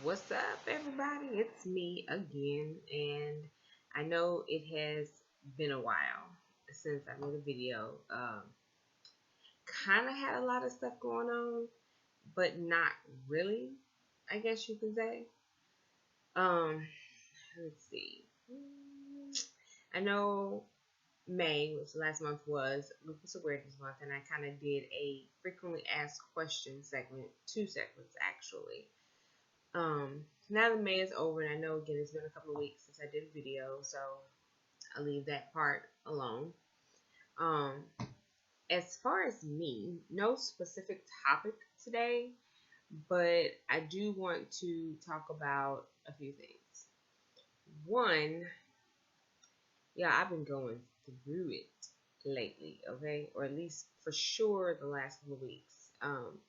What's up, everybody? It's me again, and I know it has been a while since I made a video. Kind of had a lot of stuff going on, but not really, I guess you could say. Um, let's see. I know May, which last month was Lupus Awareness Month, and I kind of did a frequently asked questions segment, two segments actually. Now that May is over, and I know again it's been a couple of weeks since I did a video, so I'll leave that part alone. Um, as far as me, no specific topic today, but I do want to talk about a few things. One, yeah, I've been going through it lately, okay, or at least for sure the last couple of weeks.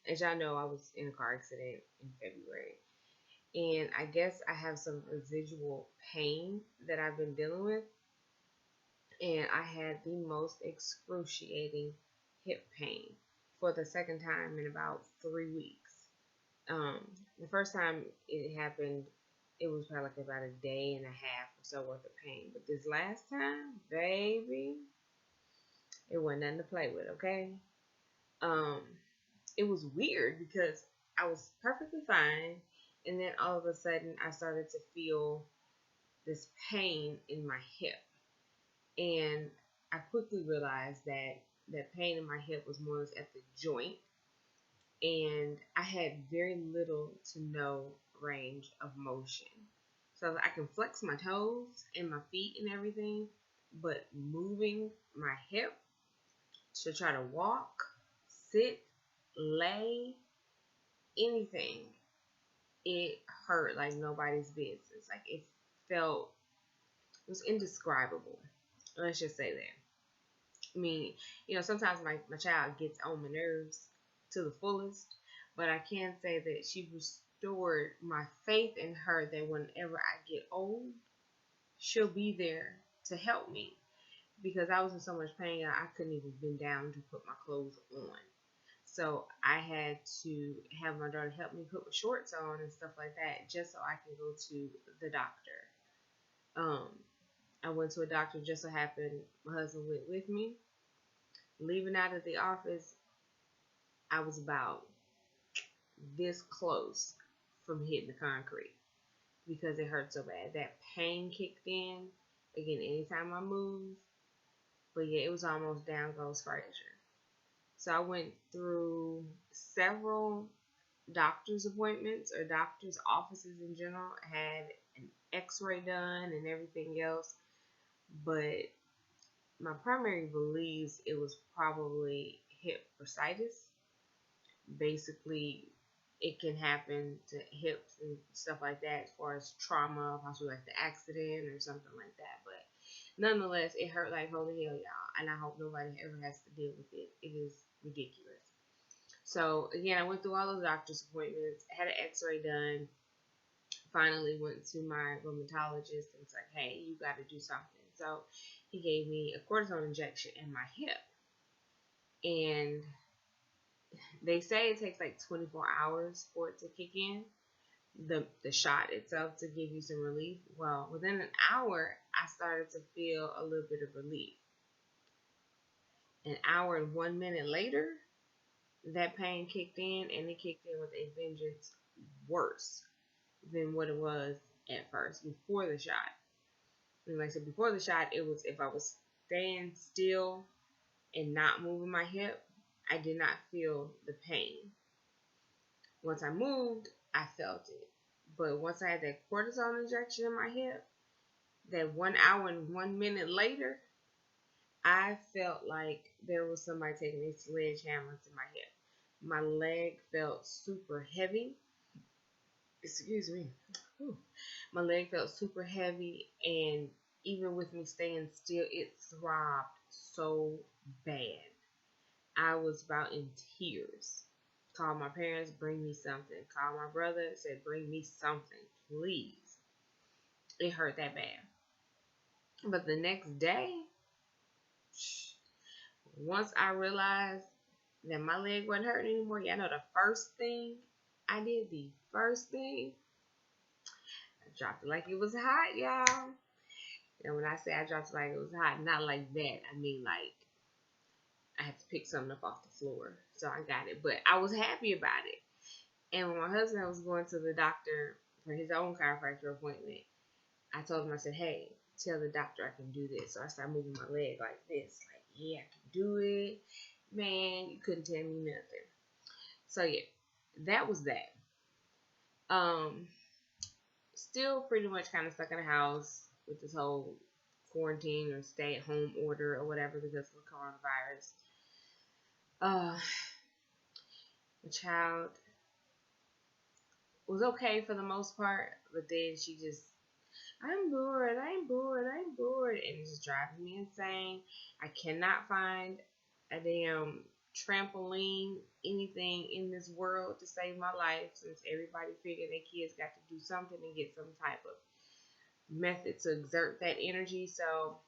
As y'all know, I was in a car accident in February. And I guess I have some residual pain that I've been dealing with. And I had the most excruciating hip pain for the second time in about 3 weeks. The first time it happened, it was probably like about a day and a half or so worth of pain. But this last time, baby, it wasn't nothing to play with, okay? It was weird because I was perfectly fine. And then all of a sudden, I started to feel this pain in my hip. And I quickly realized that that pain in my hip was more or less at the joint. And I had very little to no range of motion. So I can flex my toes and my feet and everything, but moving my hip to try to walk, sit, lay, anything, it hurt like nobody's business. Like it was indescribable. Let's just say that. I mean, sometimes my child gets on my nerves to the fullest, but I can say that she restored my faith in her that whenever I get old, she'll be there to help me. Because I was in so much pain, I couldn't even bend down to put my clothes on. So I had to have my daughter help me put my shorts on and stuff like that just so I can go to the doctor. I went to a doctor, just so happened my husband went with me. Leaving out of the office, I was about this close from hitting the concrete because it hurt so bad. That pain kicked in again anytime I moved. But yeah, it was almost down goes furniture. So I went through several doctor's appointments or doctor's offices in general. I had an x-ray done and everything else. But my primary believes it was probably hip bursitis. Basically, it can happen to hips and stuff like that as far as trauma, possibly like the accident or something like that. But nonetheless, it hurt like holy hell, y'all. And I hope nobody ever has to deal with it. It is ridiculous. So, again, I went through all those doctor's appointments, had an x-ray done, finally went to my rheumatologist and was like, hey, you got to do something. So, he gave me a cortisone injection in my hip. And they say it takes like 24 hours for it to kick in, the shot itself, to give you some relief. Well, within an hour, I started to feel a little bit of relief. An hour and 1 minute later, that pain kicked in, and it kicked in with a vengeance worse than what it was at first before the shot. And like I said, before the shot, it was if I was staying still and not moving my hip, I did not feel the pain. Once I moved, I felt it. But once I had that cortisone injection in my hip, that 1 hour and 1 minute later, I felt like there was somebody taking a sledgehammer to my hip. My leg felt super heavy. Excuse me. Whew. My leg felt super heavy, and even with me staying still, it throbbed so bad. I was about in tears. Called my parents, bring me something. Called my brother, said, bring me something, please. It hurt that bad. But the next day, once I realized that my leg wasn't hurting anymore, y'all know the first thing I did, dropped it like it was hot, y'all. And when I say I dropped it like it was hot, not like that. I mean like I had to pick something up off the floor. So I got it. But I was happy about it. And when my husband was going to the doctor for his own chiropractor appointment, I told him, I said, hey, tell the doctor I can do this. So I started moving my leg like this. Like, yeah, I can do it. Man, you couldn't tell me nothing. So yeah, that was that. Still pretty much kind of stuck in the house with this whole quarantine or stay at home order or whatever because of the coronavirus. The child was okay for the most part, but then she just, I'm bored, and it's just driving me insane. I cannot find a damn trampoline, anything in this world to save my life since everybody figured their kids got to do something and get some type of method to exert that energy. So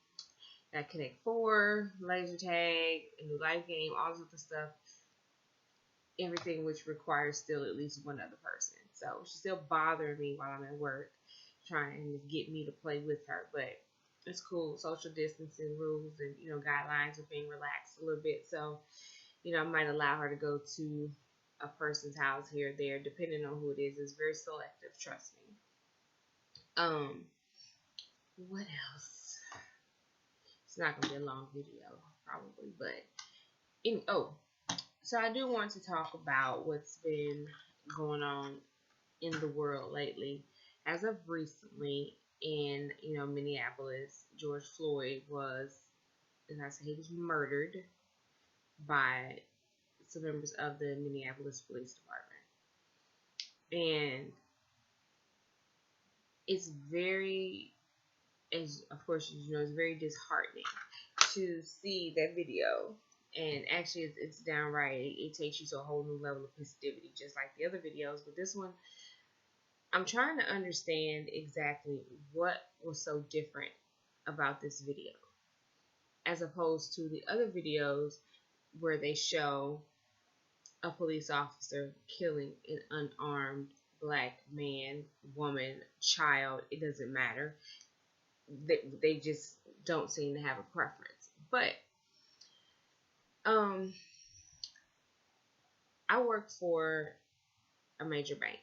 that Connect 4, laser tag, a new life game, all this other stuff, everything which requires still at least one other person. So she's still bothering me while I'm at work, trying to get me to play with her, but it's cool. Social distancing rules and guidelines are being relaxed a little bit, so I might allow her to go to a person's house here or there, depending on who it is. It's very selective, trust me. What else? It's not gonna be a long video, probably, but so I do want to talk about what's been going on in the world lately. As of recently, in Minneapolis, George Floyd was, as I said, he was murdered by some members of the Minneapolis Police Department, and it's very, as of course it's very disheartening to see that video. And actually, it's downright, it takes you to a whole new level of positivity, just like the other videos. But this one, I'm trying to understand exactly what was so different about this video as opposed to the other videos where they show a police officer killing an unarmed black man, woman, child. It doesn't matter. They just don't seem to have a preference. But I work for a major bank,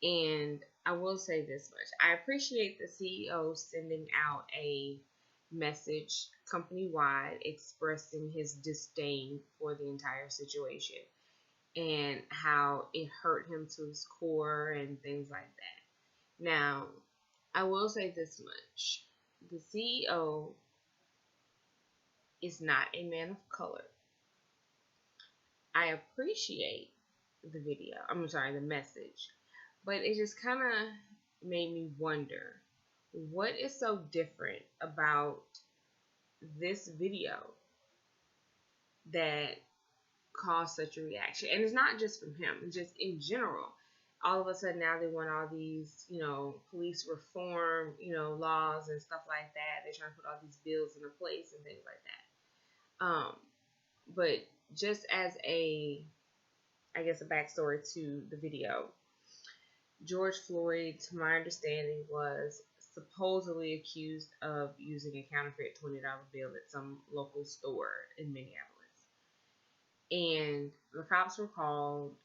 and I will say this much. I appreciate the CEO sending out a message company-wide expressing his disdain for the entire situation and how it hurt him to his core and things like that. Now, I will say this much. The CEO is not a man of color. I appreciate the video. The message. But it just kind of made me wonder, what is so different about this video that caused such a reaction? And it's not just from him, it's just in general. All of a sudden now they want all these, police reform, laws and stuff like that. They're trying to put all these bills into place and things like that. But just as a backstory to the video, George Floyd, to my understanding, was supposedly accused of using a counterfeit $20 bill at some local store in Minneapolis. And the cops were called,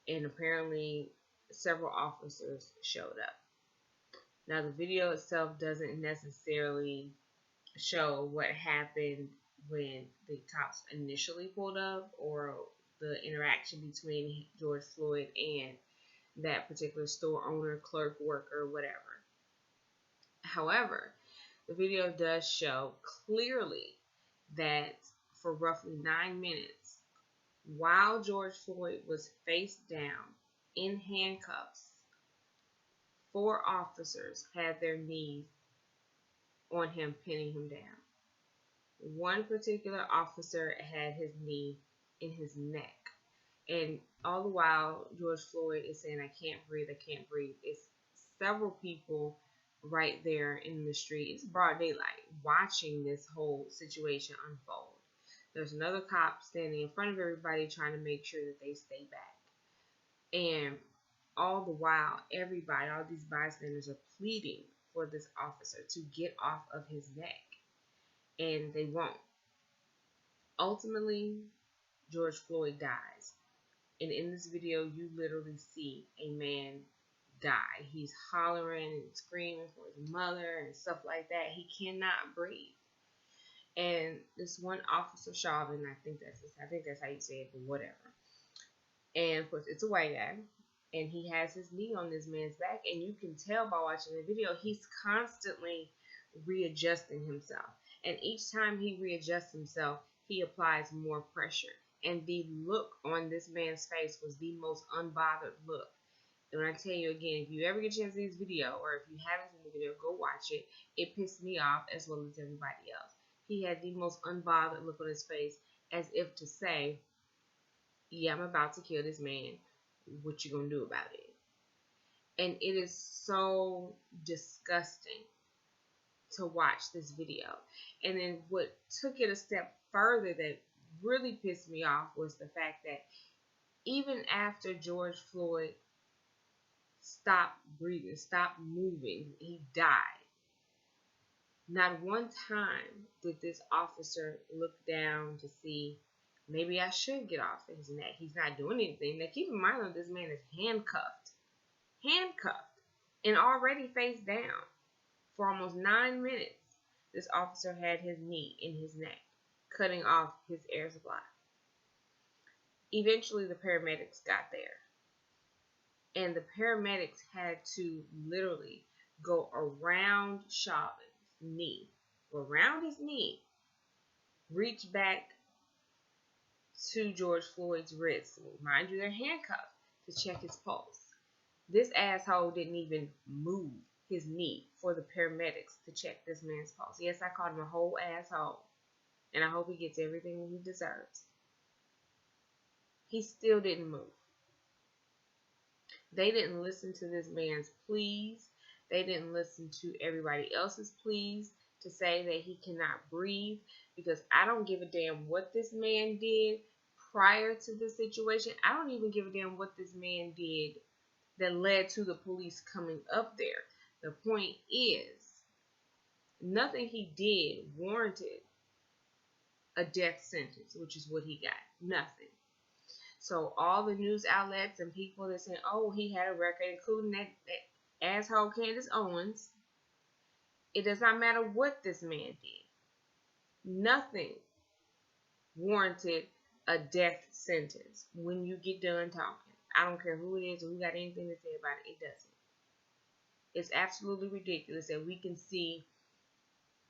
and apparently several officers showed up. Now, the video itself doesn't necessarily show what happened when the cops initially pulled up or the interaction between George Floyd and that particular store owner, clerk, worker, whatever. However, the video does show clearly that for roughly 9 minutes, while George Floyd was face down in handcuffs, 4 officers had their knees on him, pinning him down. One particular officer had his knee in his neck. And all the while, George Floyd is saying, I can't breathe, I can't breathe. It's several people right there in the street. It's broad daylight, watching this whole situation unfold. There's another cop standing in front of everybody trying to make sure that they stay back. And all the while, everybody, all these bystanders are pleading for this officer to get off of his neck, and they won't. Ultimately, George Floyd dies. And in this video, you literally see a man die. He's hollering and screaming for his mother and stuff like that. He cannot breathe. And this one officer, Chauvin, I think that's how you say it, but whatever. And of course, it's a white guy, and he has his knee on this man's back, and you can tell by watching the video, he's constantly readjusting himself. And each time he readjusts himself, he applies more pressure. And the look on this man's face was the most unbothered look. And when I tell you again, if you ever get a chance to see this video, or if you haven't seen the video, go watch it. It pissed me off as well as everybody else. He had the most unbothered look on his face, as if to say, yeah, I'm about to kill this man. What you gonna do about it? And it is so disgusting to watch this video. And then what took it a step further that really pissed me off was the fact that even after George Floyd stopped breathing, stopped moving, he died. Not one time did this officer look down to see, maybe I should get off his neck. He's not doing anything. Now keep in mind that this man is handcuffed, and already face down. For almost 9 minutes, this officer had his knee in his neck, cutting off his air supply. Eventually, the paramedics got there, and the paramedics had to literally go around Chauvin's knee, reach back to George Floyd's wrist. Mind you, they're handcuffed, to check his pulse. This asshole didn't even move his knee for the paramedics to check this man's pulse. Yes, I called him a whole asshole, and I hope he gets everything he deserves. He still didn't move. They didn't listen to this man's pleas. They didn't listen to everybody else's pleas to say that he cannot breathe, because I don't give a damn what this man did prior to this situation. I don't even give a damn what this man did that led to the police coming up there. The point is, nothing he did warranted a death sentence, which is what he got. Nothing. So all the news outlets and people that say, oh, he had a record, including that asshole Candace Owens, it does not matter what this man did. Nothing warranted a death sentence when you get done talking. I don't care who it is or who got anything to say about it. It doesn't. It's absolutely ridiculous that we can see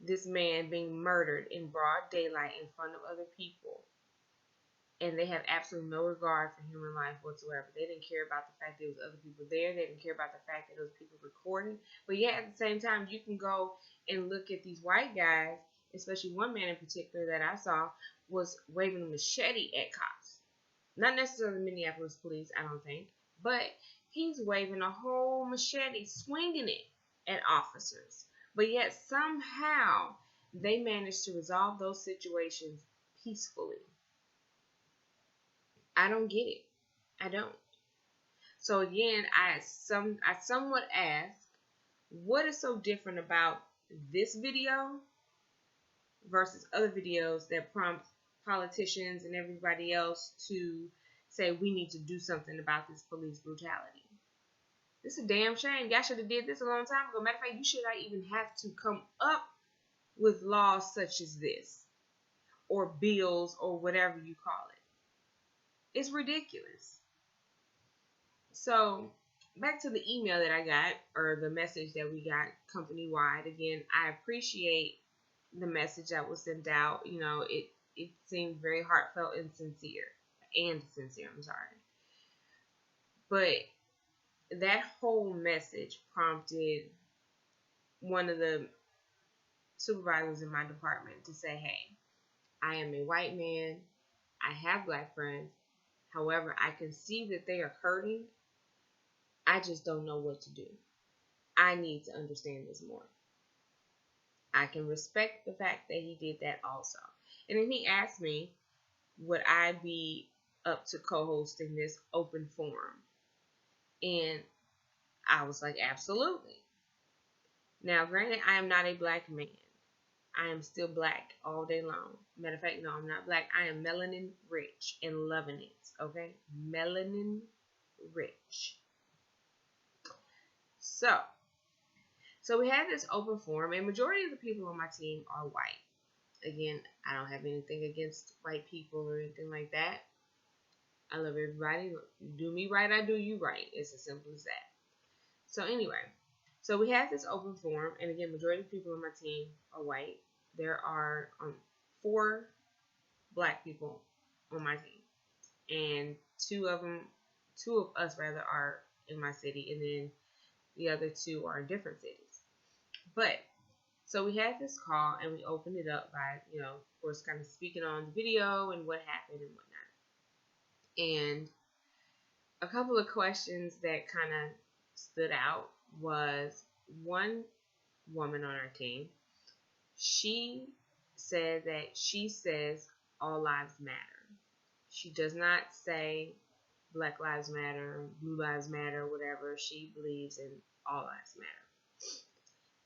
this man being murdered in broad daylight in front of other people, and they have absolutely no regard for human life whatsoever. They didn't care about the fact that there was other people there. They didn't care about the fact that there was people recording. But yet, at the same time, you can go and look at these white guys, especially one man in particular that I saw was waving a machete at cops. Not necessarily Minneapolis police, I don't think, but he's waving a whole machete, swinging it at officers. But yet, somehow, they managed to resolve those situations peacefully. I don't get it. I don't. So again, I somewhat ask, what is so different about this video versus other videos that prompt politicians and everybody else to say we need to do something about this police brutality? This is a damn shame. Y'all should have did this a long time ago. Matter of fact, you should not even have to come up with laws such as this, or bills, or whatever you call it. It's ridiculous. So, back to the email that I got, or the message that we got company-wide. Again, I appreciate the message that was sent out. You know, it seemed very heartfelt and sincere. I'm sorry. But that whole message prompted one of the supervisors in my department to say, hey, I am a white man. I have black friends. However, I can see that they are hurting. I just don't know what to do. I need to understand this more. I can respect the fact that he did that also. And then he asked me, would I be up to co-hosting this open forum? And I was like, absolutely. Now, granted, I am not a black man. I am still black all day long. Matter of fact, no, I'm not black. I am melanin rich and loving it. Okay? Melanin rich. So we had this open forum, and majority of the people on my team are white. Again, I don't have anything against white people or anything like that. I love everybody. Do me right, I do you right. It's as simple as that. So anyway, so we had this open forum, and again, majority of people on my team are white. There are 4 black people on my team, and two of us rather, are in my city, and then the other 2 are in different cities. But so we had this call, and we opened it up by, of course, kind of speaking on the video and what happened and whatnot. And a couple of questions that kind of stood out was one woman on our team. She said that she says all lives matter. She does not say Black Lives Matter, Blue Lives Matter, whatever. She believes in all lives matter.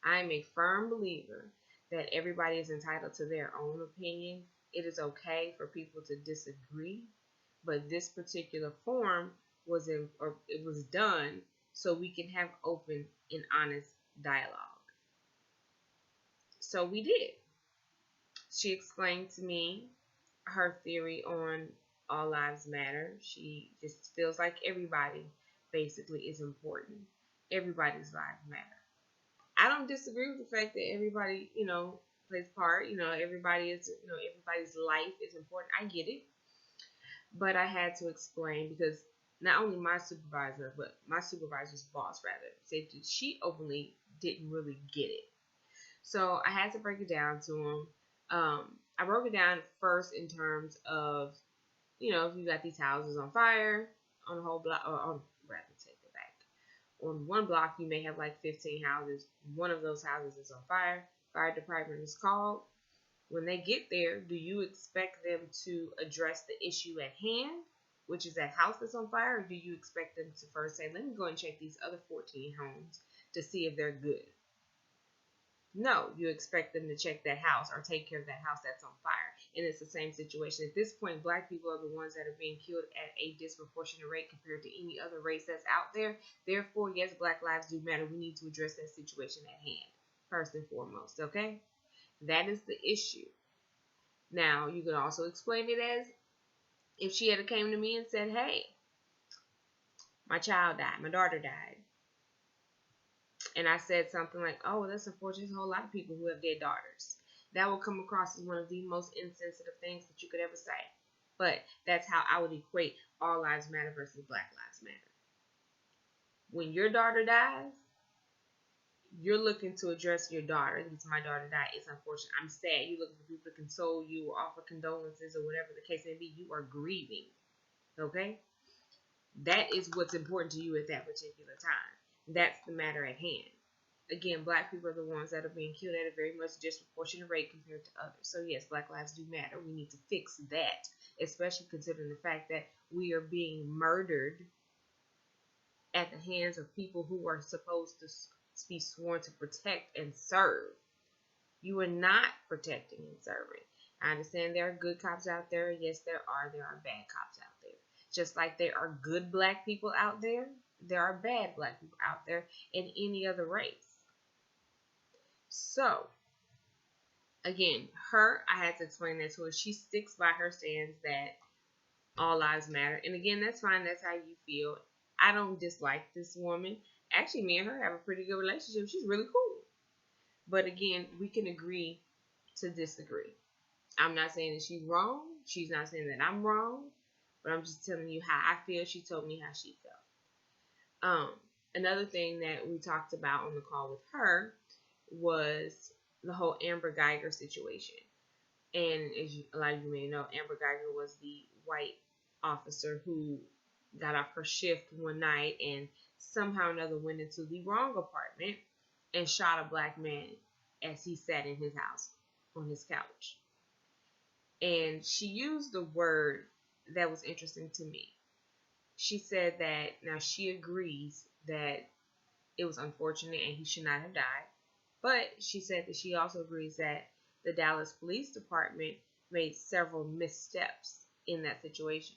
I'm a firm believer that everybody is entitled to their own opinion. It is okay for people to disagree, but this particular forum it was done so we can have open and honest dialogue. So we did. She explained to me her theory on all lives matter. She just feels like everybody basically is important. Everybody's lives matter. I don't disagree with the fact that everybody, plays part. Everybody's life is important. I get it. But I had to explain, because not only my supervisor, but my supervisor's boss, rather, said that she openly didn't really get it. So I had to break it down to him. I broke it down first in terms of, if you got these houses on fire on a whole block, or take it back. On one block, you may have like 15 houses. One of those houses is on fire. Fire department is called. When they get there, do you expect them to address the issue at hand, which is that house that's on fire, or do you expect them to first say, let me go and check these other 14 homes to see if they're good? No, you expect them to check that house or take care of that house that's on fire. And it's the same situation. At this point, black people are the ones that are being killed at a disproportionate rate compared to any other race that's out there. Therefore, yes, Black lives do matter. We need to address that situation at hand, first and foremost, okay? That is the issue. Now, you can also explain it as if she had came to me and said, hey, my child died, my daughter died. And I said something like, oh, that's unfortunate. There's a whole lot of people who have dead daughters. That will come across as one of the most insensitive things that you could ever say. But that's how I would equate all lives matter versus Black lives matter. When your daughter dies, you're looking to address your daughter. Because my daughter died. It's unfortunate. I'm sad. You're looking for people to console you or offer condolences or whatever the case may be. You are grieving. Okay? That is what's important to you at that particular time. That's the matter at hand. Again, black people are the ones that are being killed at a very much disproportionate rate compared to others. So yes, Black lives do matter. We need to fix that, especially considering the fact that we are being murdered at the hands of people who are supposed to be sworn to protect and serve. You are not protecting and serving. I understand there are good cops out there. Yes, there are bad cops out there. Just like there are good black people out there, there are bad black people out there in any other race. So, again, I had to explain that to her. She sticks by her stance that all lives matter. And again, that's fine. That's how you feel. I don't dislike this woman. Actually, me and her have a pretty good relationship. She's really cool. But again, we can agree to disagree. I'm not saying that she's wrong. She's not saying that I'm wrong. But I'm just telling you how I feel. She told me how she felt. Another thing that we talked about on the call with her was the whole Amber Geiger situation. And as a lot of you may know, Amber Geiger was the white officer who got off her shift one night and somehow or another went into the wrong apartment and shot a black man as he sat in his house on his couch. And she used the word that was interesting to me. she said that now she agrees that it was unfortunate and he should not have died. But she said that she also agrees that the Dallas Police Department made several missteps in that situation.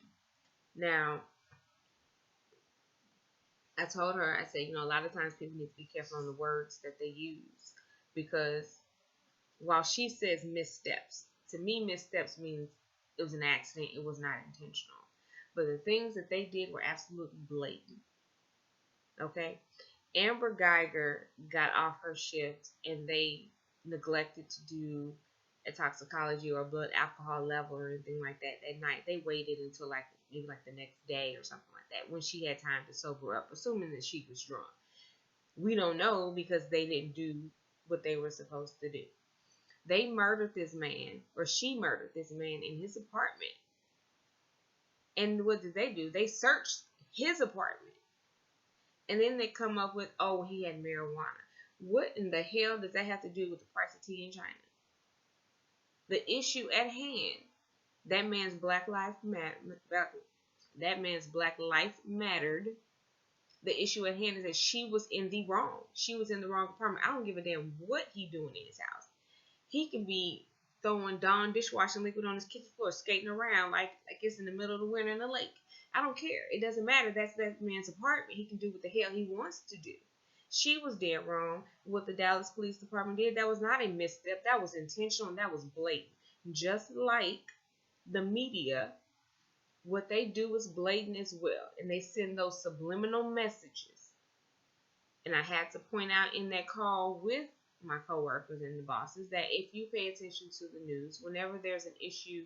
Now, I told her, I said, a lot of times people need to be careful on the words that they use, because while she says missteps, to me, missteps means it was an accident, it was not intentional. But the things that they did were absolutely blatant. Okay? Amber Geiger got off her shift and they neglected to do a toxicology or a blood alcohol level or anything like that that night. They waited until maybe the next day or something like that, when she had time to sober up, assuming that she was drunk. We don't know, because they didn't do what they were supposed to do. They murdered this man, or she murdered this man in his apartment. And what did they do? They searched his apartment. And then they come up with, oh, he had marijuana. What in the hell does that have to do with the price of tea in China? The issue at hand, that man's black life mattered. The issue at hand is that she was in the wrong. She was in the wrong apartment. I don't give a damn what he doing in his house. He can be throwing Dawn dishwashing liquid on his kitchen floor, skating around like it's in the middle of the winter in a lake. I don't care. It doesn't matter. That's that man's apartment. He can do what the hell he wants to do. She was dead wrong. What the Dallas Police Department did, that was not a misstep. That was intentional, and that was blatant. Just like the media, what they do is blatant as well. And they send those subliminal messages. And I had to point out in that call with my coworkers and the bosses that if you pay attention to the news, whenever there's an issue,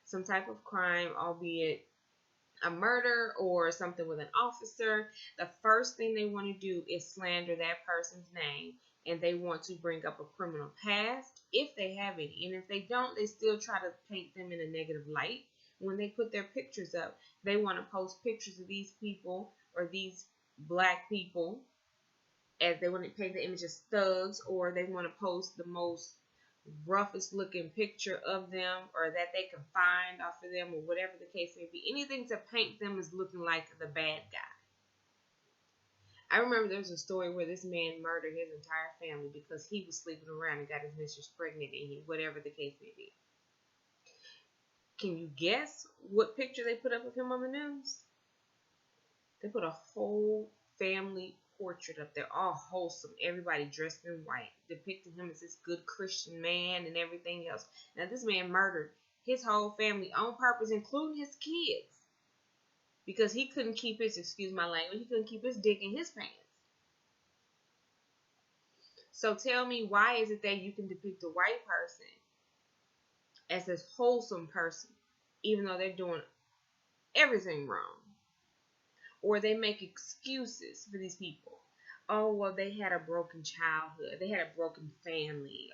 some type of crime, albeit a murder or something with an officer, the first thing they want to do is slander that person's name, and they want to bring up a criminal past if they have any. And if they don't, they still try to paint them in a negative light. When they put their pictures up, they want to post pictures of these people or these black people, as they want to paint the image as thugs, or they want to post the most roughest looking picture of them, or that they can find off of them, or whatever the case may be. Anything to paint them as looking like the bad guy. I remember there was a story where this man murdered his entire family because he was sleeping around and got his mistress pregnant, and whatever the case may be. Can you guess what picture they put up of him on the news? They put a whole family portrait up there, all wholesome, everybody dressed in white, depicting him as this good Christian man and everything else. Now, this man murdered his whole family on purpose, including his kids, because he couldn't keep his, excuse my language, he couldn't keep his dick in his pants. So tell me, why is it that you can depict a white person as this wholesome person, even though they're doing everything wrong? Or they make excuses for these people. Oh, well, they had a broken childhood. They had a broken family.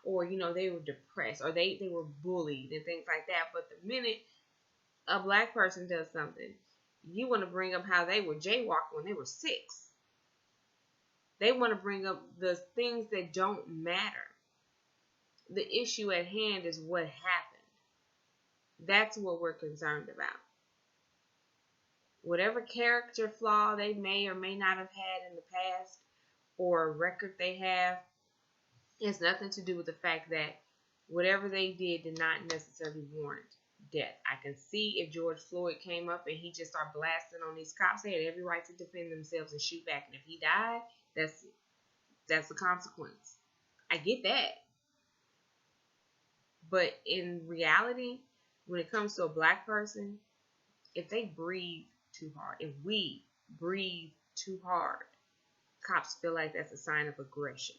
Or they were depressed. Or they were bullied and things like that. But the minute a black person does something, you want to bring up how they were jaywalking when they were 6. They want to bring up the things that don't matter. The issue at hand is what happened. That's what we're concerned about. Whatever character flaw they may or may not have had in the past, or a record they have, has nothing to do with the fact that whatever they did not necessarily warrant death. I can see if George Floyd came up and he just started blasting on these cops, they had every right to defend themselves and shoot back. And if he died, that's the consequence. I get that. But in reality, when it comes to a black person, if they breathe too hard, if we breathe too hard, cops feel like that's a sign of aggression.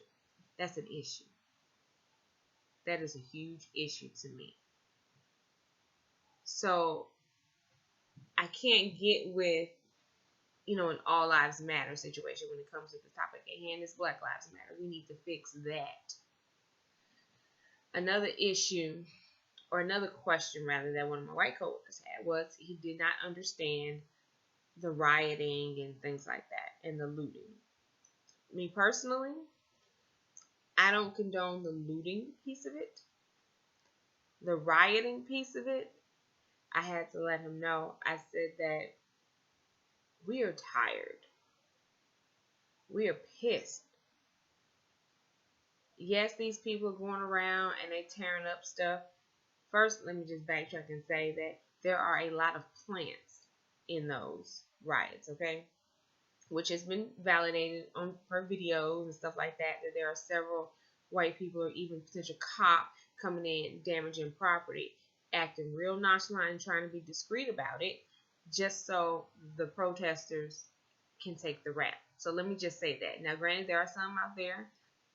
That's an issue. That is a huge issue to me. So I can't get with, an all lives matter situation when it comes to the topic at hand. It's Black Lives Matter. We need to fix that. Another issue, or another question rather, that one of my white coworkers had was he did not understand the rioting and things like that and the looting. Me personally, I don't condone the looting piece of it. The rioting piece of it, I had to let him know. I said that We are tired. We are pissed. Yes, these people are going around and they tearing up stuff. First, let me just backtrack and say that there are a lot of plants in those riots, okay? Which has been validated on for videos and stuff like that, that there are several white people or even potential cop coming in, damaging property, acting real nonchalant and trying to be discreet about it, just so the protesters can take the rap. So let me just say that. Now, granted, there are some out there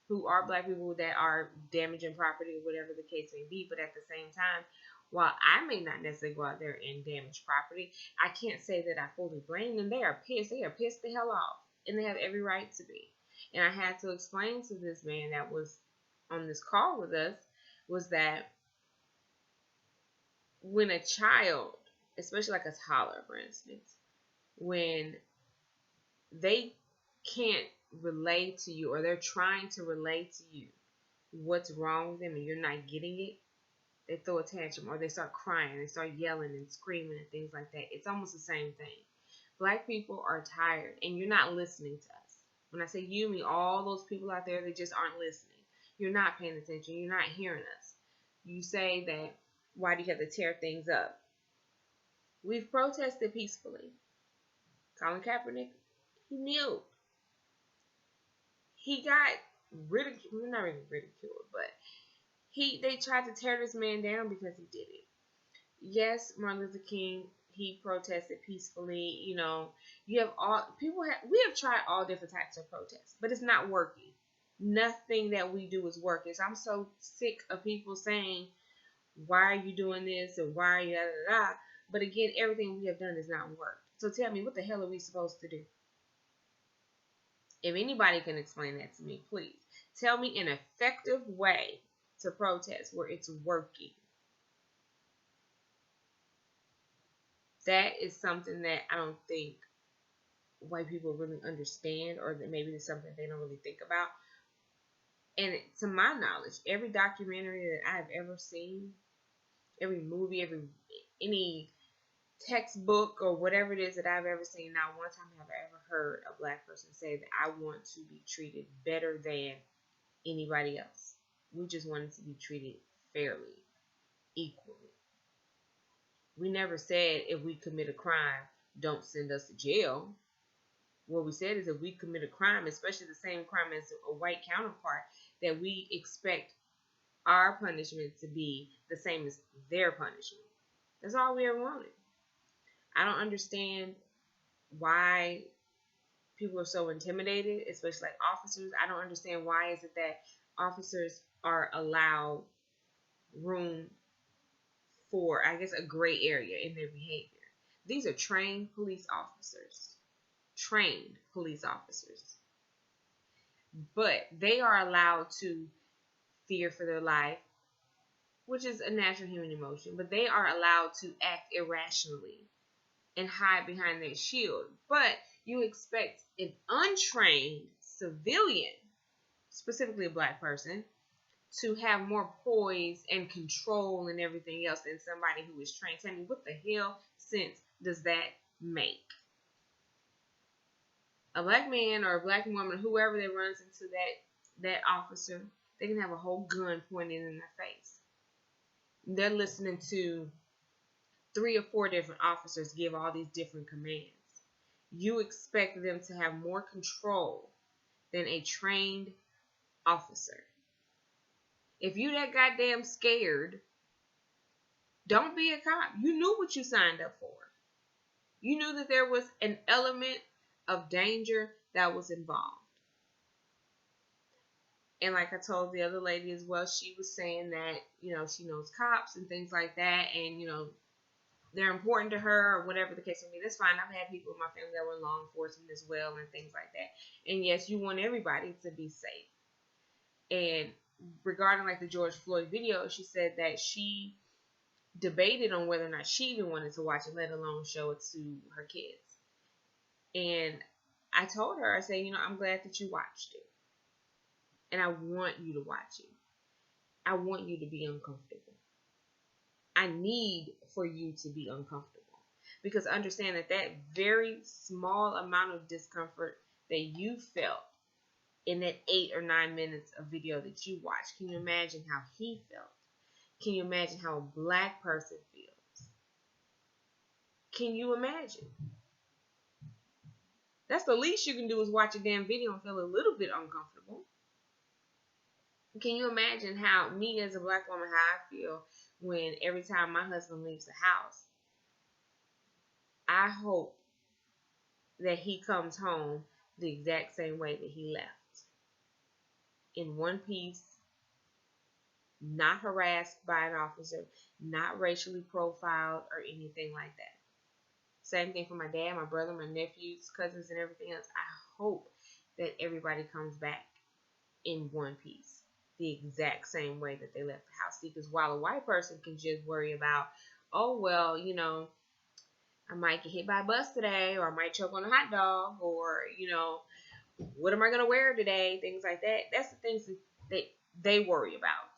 who are black people that are damaging property or whatever the case may be, but at the same time, while I may not necessarily go out there and damage property, I can't say that I fully blame them. They are pissed. They are pissed the hell off, and they have every right to be. And I had to explain to this man that was on this call with us was that when a child, especially like a toddler, for instance, when they can't relate to you or they're trying to relate to you what's wrong with them and you're not getting it, they throw a tantrum or they start crying, they start yelling and screaming and things like that. It's almost the same thing. Black people are tired and you're not listening to us. When I say you, I mean all those people out there that just aren't listening. You're not paying attention. You're not hearing us. You say that, why do you have to tear things up? We've protested peacefully. Colin Kaepernick, he kneeled. He got ridiculed, not really ridiculed, but they tried to tear this man down because he did it. Yes, Martin Luther King, he protested peacefully. You know, we have tried all different types of protests, but it's not working. Nothing that we do is working. So I'm so sick of people saying, why are you doing this and why are you da da da? But again, everything we have done has not worked. So tell me, what the hell are we supposed to do? If anybody can explain that to me, please. Tell me an effective way to protest where it's working. That is something that I don't think white people really understand, or that maybe it's something they don't really think about. And to my knowledge, every documentary that I've ever seen, every movie, any textbook or whatever it is that I've ever seen, not one time have I ever heard a black person say that I want to be treated better than anybody else. We just wanted to be treated fairly, equally. We never said if we commit a crime, don't send us to jail. What we said is if we commit a crime, especially the same crime as a white counterpart, that we expect our punishment to be the same as their punishment. That's all we ever wanted. I don't understand why people are so intimidated, especially like officers. I don't understand why is it that officers are allowed room for, I guess, a gray area in their behavior. These are trained police officers. Trained police officers. But they are allowed to fear for their life, which is a natural human emotion, but they are allowed to act irrationally and hide behind their shield. But you expect an untrained civilian, specifically a black person, to have more poise and control and everything else than somebody who is trained. Tell me, what the hell sense does that make? A black man or a black woman, whoever that runs into that officer, they can have a whole gun pointed in their face. They're listening to 3 or 4 different officers give all these different commands. You expect them to have more control than a trained officer. If you that goddamn scared, don't be a cop. You knew what you signed up for. You knew that there was an element of danger that was involved. And like I told the other lady as well, she was saying that, you know, she knows cops and things like that, and, you know, they're important to her or whatever the case may be. That's fine. I've had people in my family that were in law enforcement as well and things like that. And yes, you want everybody to be safe. And regarding like the George Floyd video, she said that she debated on whether or not she even wanted to watch it, let alone show it to her kids. And I told her, I said, you know, I'm glad that you watched it. And I want you to watch it. I want you to be uncomfortable. I need for you to be uncomfortable. Because understand that that very small amount of discomfort that you felt in that 8 or 9 minutes of video that you watched, can you imagine how he felt? Can you imagine how a black person feels? Can you imagine? That's the least you can do is watch a damn video and feel a little bit uncomfortable. Can you imagine how me as a black woman, how I feel when every time my husband leaves the house, I hope that he comes home the exact same way that he left. In one piece, not harassed by an officer, not racially profiled or anything like that. Same thing for my dad, my brother, my nephews, cousins, and everything else. I hope that everybody comes back in one piece, the exact same way that they left the house. See, because while a white person can just worry about, oh, well, you know, I might get hit by a bus today, or I might choke on a hot dog, or, you know, what am I going to wear today? Things like that. That's the things that they worry about.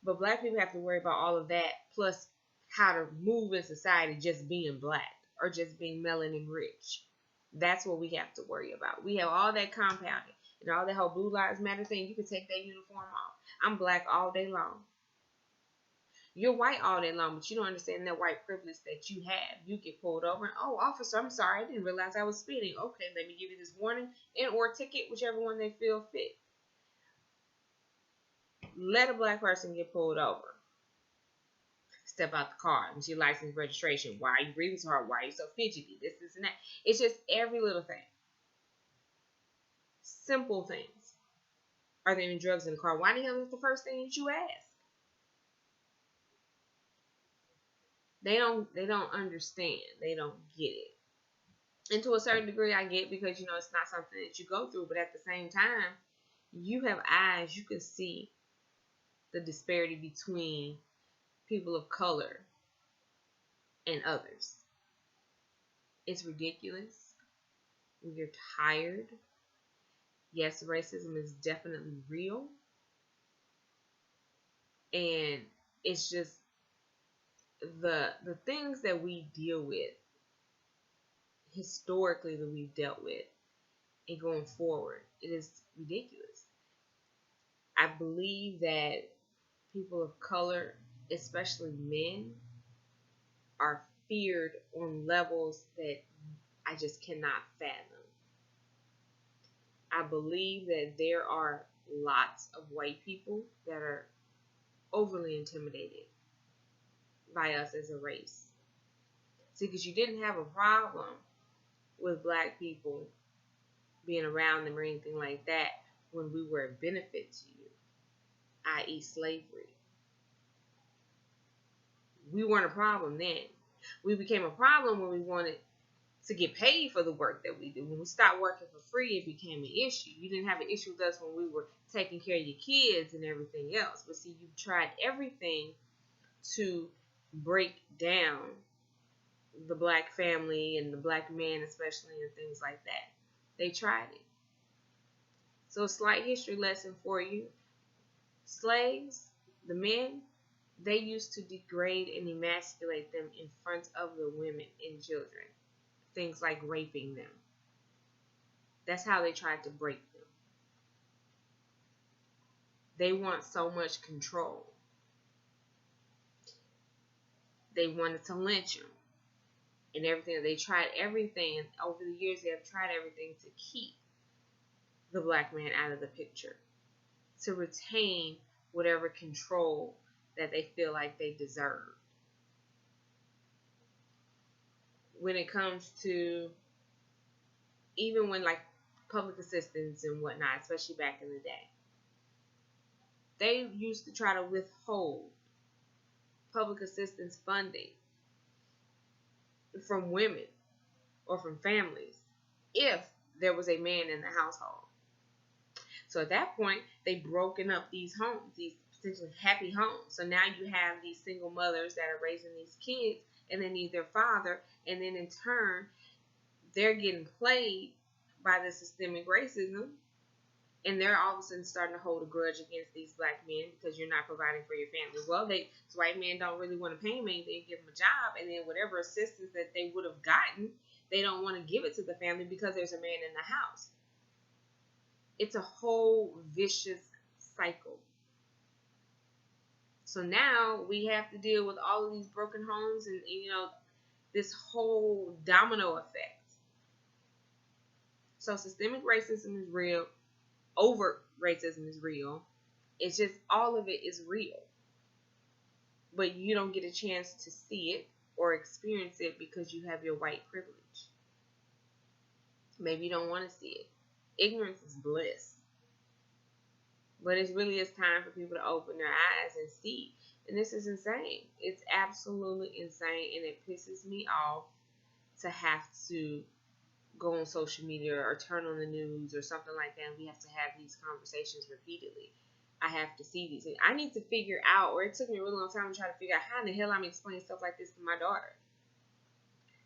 But black people have to worry about all of that, plus how to move in society just being black or just being melanin rich. That's what we have to worry about. We have all that compounded and all that whole Blue Lives Matter thing. You can take that uniform off. I'm black all day long. You're white all day long, but you don't understand that white privilege that you have. You get pulled over and, oh, officer, I'm sorry, I didn't realize I was speeding. Okay, let me give you this warning and or ticket, whichever one they feel fit. Let a black person get pulled over. Step out the car. What's your license, registration? Why are you breathing so hard? Why are you so fidgety? This, and that. It's just every little thing. Simple things. Are there any drugs in the car? Why the hell is the first thing that you ask? They don't understand. They don't get it. And to a certain degree, I get, because, you know, it's not something that you go through. But at the same time, you have eyes. You can see the disparity between people of color and others. It's ridiculous. We're tired. Yes, racism is definitely real. And it's just the things that we deal with historically, that we've dealt with, and going forward, it is ridiculous. I believe that people of color, especially men, are feared on levels that I just cannot fathom. I believe that there are lots of white people that are overly intimidated by us as a race. See, because you didn't have a problem with black people being around them or anything like that when we were a benefit to you, i.e. slavery. We weren't a problem then. We became a problem when we wanted to get paid for the work that we do. When we stopped working for free, it became an issue. You didn't have an issue with us when we were taking care of your kids and everything else. But see, you've tried everything to break down the black family and the black man especially, and things like that. They tried it. So a slight history lesson for you. Slaves, the men, they used to degrade and emasculate them in front of the women and children. Things like raping them. That's how they tried to break them. They want so much control. They wanted to lynch them and everything. They tried everything, and over the years they have tried everything to keep the black man out of the picture, to retain whatever control that they feel like they deserve. When it comes to, even when like public assistance and whatnot, especially back in the day, they used to try to withhold public assistance funding from women or from families if there was a man in the household. So at that point, they broken up these homes, these potentially happy homes. So now you have these single mothers that are raising these kids and they need their father, and then in turn, they're getting played by the systemic racism And they're all of a sudden starting to hold a grudge against these black men because you're not providing for your family. Well, these white men don't really want to pay them anything, give them a job, and then whatever assistance that they would have gotten, they don't want to give it to the family because there's a man in the house. It's a whole vicious cycle. So now we have to deal with all of these broken homes and this whole domino effect. So systemic racism is real. Overt racism is real. It's just all of it is real. But you don't get a chance to see it or experience it because you have your white privilege. Maybe you don't want to see it. Ignorance is bliss. But it really is time for people to open their eyes and see. And this is insane. It's absolutely insane. And it pisses me off to have to go on social media or turn on the news or something like that. And we have to have these conversations repeatedly. I have to see these things. I need to figure out, or it took me a really long time to try to figure out how in the hell I'm explaining stuff like this to my daughter.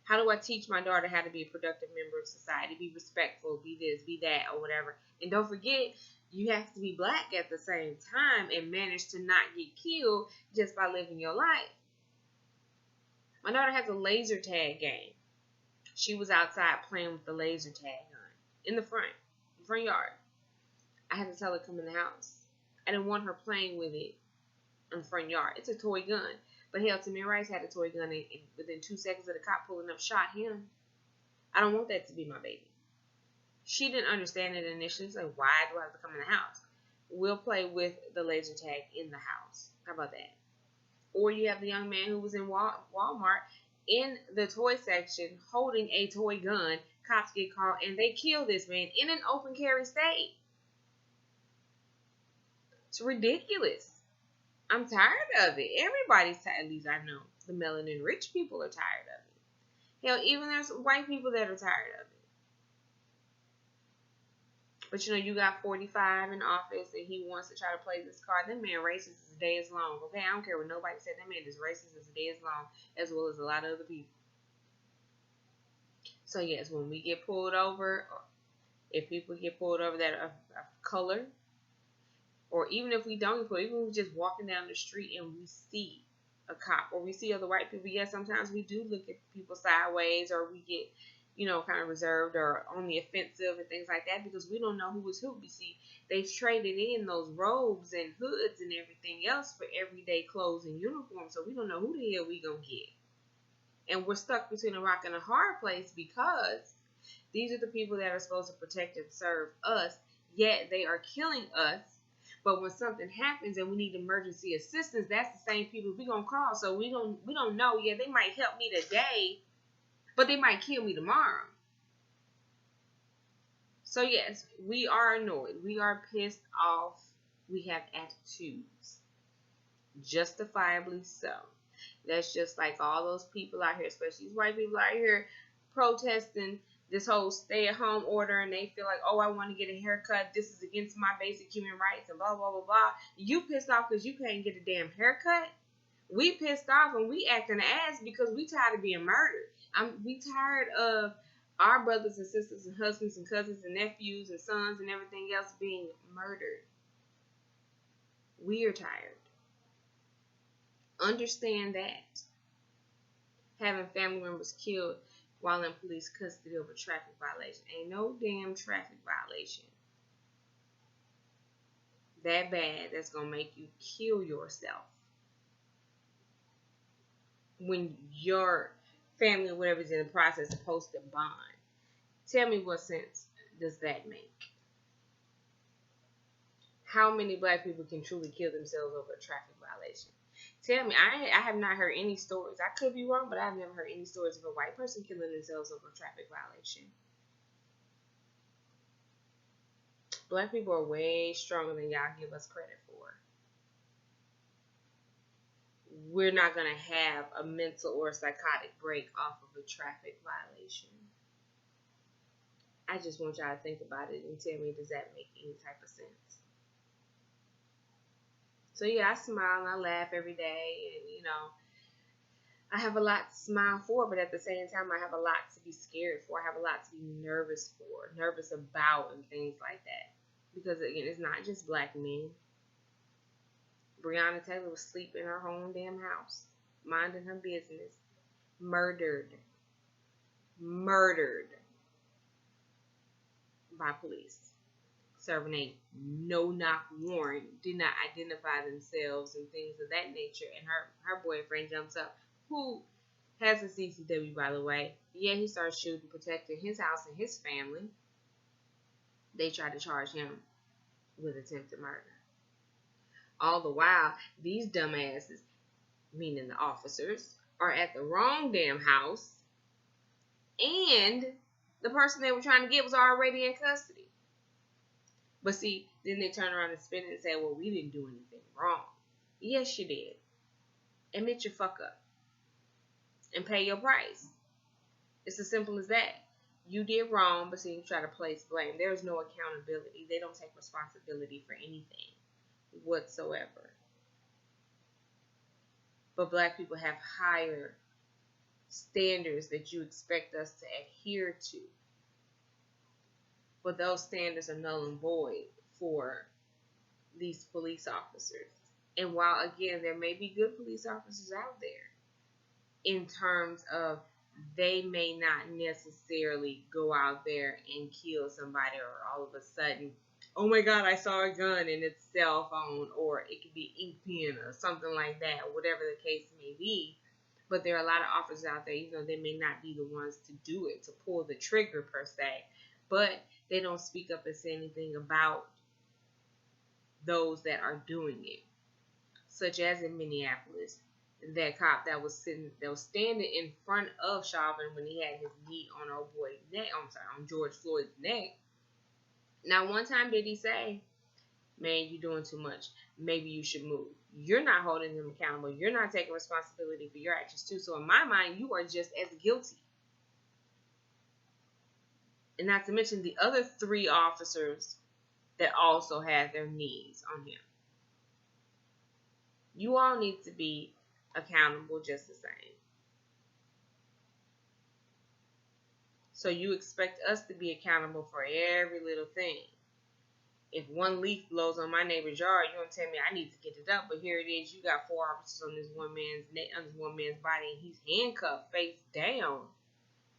How do I teach my daughter how to be a productive member of society, be respectful, be this, be that, or whatever? And don't forget, you have to be black at the same time and manage to not get killed just by living your life. My daughter has a laser tag game. She was outside playing with the laser tag gun in the front yard. I had to tell her to come in the house. I didn't want her playing with it in the front yard. It's a toy gun. But hell, Tamir Rice had a toy gun and within 2 seconds of the cop pulling up, shot him. I don't want that to be my baby. She didn't understand it initially. She's like, why do I have to come in the house? We'll play with the laser tag in the house. How about that? Or you have the young man who was in Walmart in the toy section holding a toy gun. Cops get called and they kill this man in an open carry state. It's ridiculous. I'm tired of it. Everybody's tired. At least I know the melanin rich people are tired of it. Hell, even there's white people that are tired of it. But you got 45 in office and he wants to try to play this card. That man racist as the day is long. Okay, I don't care what nobody said. That man is racist as the day is long, as well as a lot of other people. So yes, when we get pulled over, or if people get pulled over that are of color, or even if we don't get pulled, even if we're just walking down the street and we see a cop or we see other white people, yes, sometimes we do look at people sideways or we get kind of reserved or on the offensive and things like that because we don't know who is who. You see, they've traded in those robes and hoods and everything else for everyday clothes and uniforms, so we don't know who the hell we gonna get. And we're stuck between a rock and a hard place because these are the people that are supposed to protect and serve us, yet they are killing us. But when something happens and we need emergency assistance, that's the same people we're gonna call. So we don't know. Yeah, they might help me today, but they might kill me tomorrow. So yes, we are annoyed. We are pissed off. We have attitudes. Justifiably so. That's just like all those people out here, especially these white people out here protesting this whole stay-at-home order, and they feel like, oh, I want to get a haircut. This is against my basic human rights, and blah, blah, blah, blah. You pissed off because you can't get a damn haircut? We pissed off and we acting ass because we tired of being murdered. We tired of our brothers and sisters and husbands and cousins and nephews and sons and everything else being murdered. We are tired. Understand that. Having family members killed while in police custody over traffic violation. Ain't no damn traffic violation that bad that's going to make you kill yourself when your family or whatever is in the process of posting bond. Tell me what sense does that make? How many black people can truly kill themselves over a traffic violation? Tell me. I have not heard any stories. I could be wrong, but I've never heard any stories of a white person killing themselves over a traffic violation. Black people are way stronger than y'all give us credit for. We're not going to have a mental or psychotic break off of a traffic violation. I just want y'all to think about it and tell me, does that make any type of sense? So yeah, I smile and I laugh every day, and I have a lot to smile for, but at the same time, I have a lot to be scared for. I have a lot to be nervous about, and things like that. Because again, it's not just black men. Breonna Taylor was asleep in her own damn house, minding her business, murdered by police, serving a no-knock warrant, did not identify themselves and things of that nature. And her boyfriend jumps up, who has a CCW, by the way. Yeah, he starts shooting, protecting his house and his family. They tried to charge him with attempted murder. All the while, these dumbasses, meaning the officers, are at the wrong damn house, and the person they were trying to get was already in custody. But see, then they turn around and spin it and say, well, we didn't do anything wrong. Yes, you did. Admit your fuck up and pay your price. It's as simple as that. You did wrong, but see, you try to place blame. There is no accountability. They don't take responsibility for anything whatsoever. But black people have higher standards that you expect us to adhere to. But those standards are null and void for these police officers. And while, again, there may be good police officers out there, in terms of they may not necessarily go out there and kill somebody, or all of a sudden, oh my God, I saw a gun in its cell phone, or it could be ink pen or something like that, or whatever the case may be. But there are a lot of officers out there, they may not be the ones to do it, to pull the trigger per se, but they don't speak up and say anything about those that are doing it. Such as in Minneapolis, that cop that was standing in front of Chauvin when he had his knee on on George Floyd's neck. Now, one time did he say, man, you're doing too much. Maybe you should move. You're not holding them accountable. You're not taking responsibility for your actions too. So in my mind, you are just as guilty. And not to mention the other 3 officers that also had their knees on him. You all need to be accountable just the same. So you expect us to be accountable for every little thing. If one leaf blows on my neighbor's yard, you don't tell me I need to get it up. But here it is, you got 4 officers on this one man's neck, on this one man's body, and he's handcuffed face down.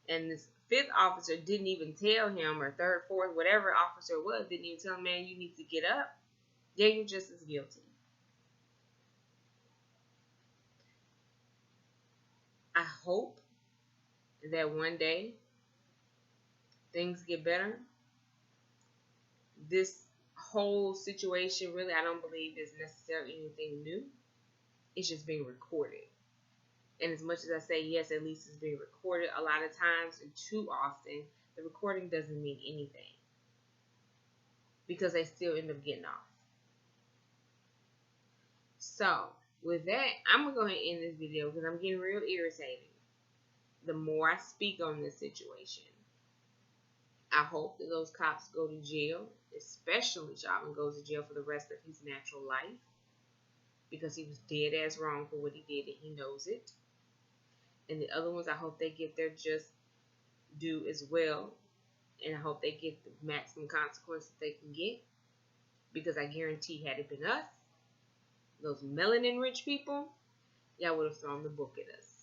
And this 5th officer didn't even tell him, or 3rd, 4th, whatever officer it was, didn't even tell him, man, you need to get up. Yeah, you're just as guilty. I hope that one day things get better. This whole situation, really, I don't believe is necessarily anything new. It's just being recorded. And as much as I say, yes, at least it's being recorded, a lot of times, and too often, the recording doesn't mean anything. Because they still end up getting off. So, with that, I'm going to go ahead and end this video because I'm getting real irritated the more I speak on this situation. I hope that those cops go to jail, especially Chauvin goes to jail for the rest of his natural life, because he was dead ass wrong for what he did and he knows it. And the other ones, I hope they get their just due as well, and I hope they get the maximum consequences they can get, because I guarantee had it been us, those melanin rich people, y'all would have thrown the book at us.